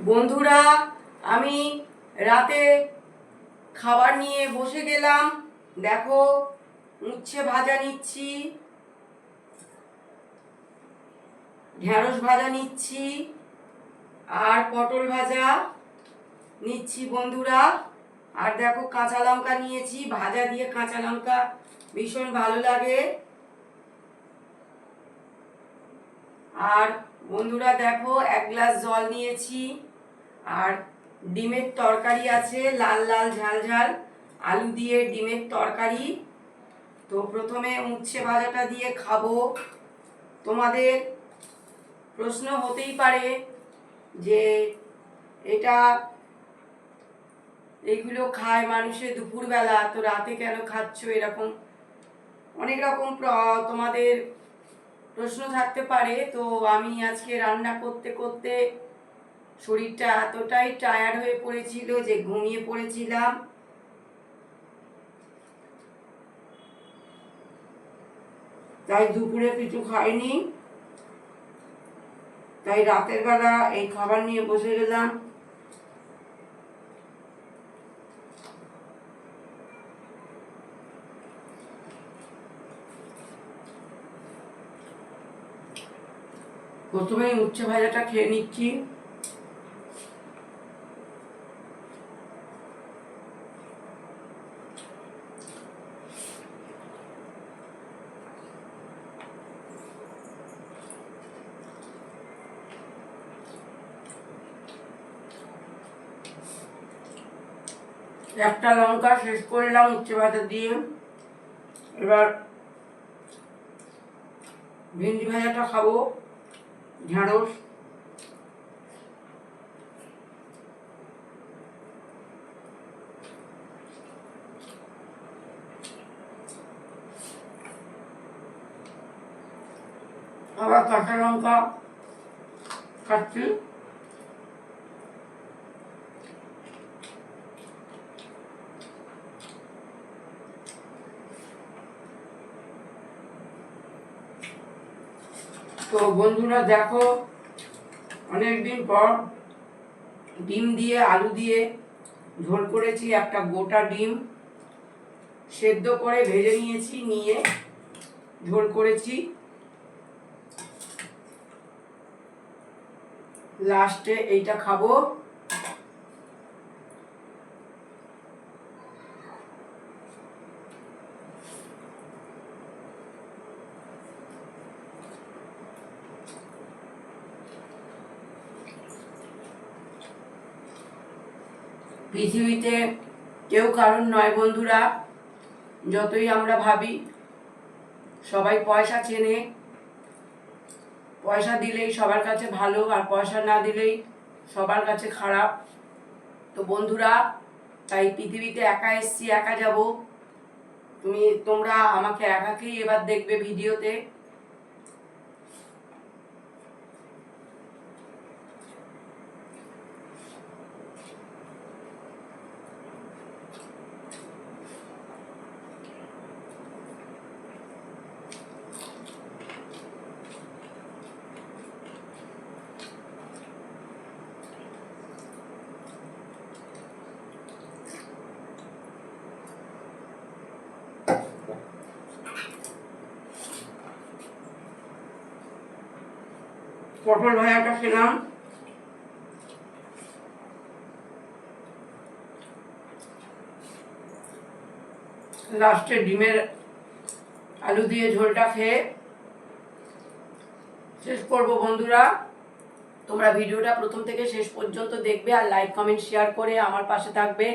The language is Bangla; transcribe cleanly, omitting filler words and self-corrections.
বন্ধুরা, আমি রাতে খাবার নিয়ে বসে গেলাম। দেখো, উচ্ছে ভাজা নিচ্ছি, ঢেঁড়স ভাজা নিচ্ছি, আর পটল ভাজা নিচ্ছি বন্ধুরা। আর দেখো, কাঁচা লঙ্কা নিয়েছি, ভাজা দিয়ে কাঁচা লঙ্কা ভীষণ ভালো লাগে। আর বন্ধুরা দেখো, 1 গ্লাস জল নিয়েছি, আর ডিমের তরকারি আছে, লাল লাল ঝাল ঝাল আলু দিয়ে ডিমের তরকারি। তো প্রথমে উচ্ছে ভাজাটা দিয়ে খাবো। তোমাদের প্রশ্ন হতেই পারে যে এগুলো খায় মানুষে দুপুরবেলা, তো রাতে কেন খাচ্ছ? এরকম অনেক রকম তোমাদের প্রশ্ন থাকতে পারে। তো আমি আজকে রান্না করতে করতে শরীরটা এতটাই টায়ার্ড হয়ে পড়েছিল যে ঘুমিয়ে পড়েছিলাম। তাই দুপুরে কিছু খাইনি, তাই রাতের বেলা এই খাবার নিয়ে বসে গেলাম। প্রথমেই উচ্ছে ভাজাটা খেয়ে নিচ্ছি। একটা লঙ্কা শেষ করলাম উচ্ছে ভাজা দিয়ে। এবার ভেন্ডি ভাজাটা খাবো, ঢেঁড়স। আবার কাঁচা লঙ্কা খাচ্ছি। তো বন্ধুরা দেখো, অনেকদিন পর ডিম দিয়ে আলু দিয়ে ঝোল করেছি। একটা গোটা ডিম সেদ্ধ করে ভেজে নিয়েছি, নিয়ে ঝোল করেছি। লাস্টে এইটা খাবো। পৃথিবীতে কেউ কারণ নয় বন্ধুরা। যতই আমরা ভাবি সবাই পয়সা চেনে, পয়সা দিলেই সবার কাছে ভালো, আর পয়সা না দিলেই সবার কাছে খারাপ। তো বন্ধুরা, তাই পৃথিবীতে একা এসছি, একা যাব। তোমরা আমাকে একাকেই এবার দেখবে ভিডিওতে। পটল ভাজাটা খেলাম। লাস্টে ডিমের আলু দিয়ে ঝোলটা খেয়ে শেষ করব বন্ধুরা। তোমরা ভিডিওটা প্রথম থেকে শেষ পর্যন্ত দেখবে, আর লাইক কমেন্ট শেয়ার করে আমার পাশে থাকবে।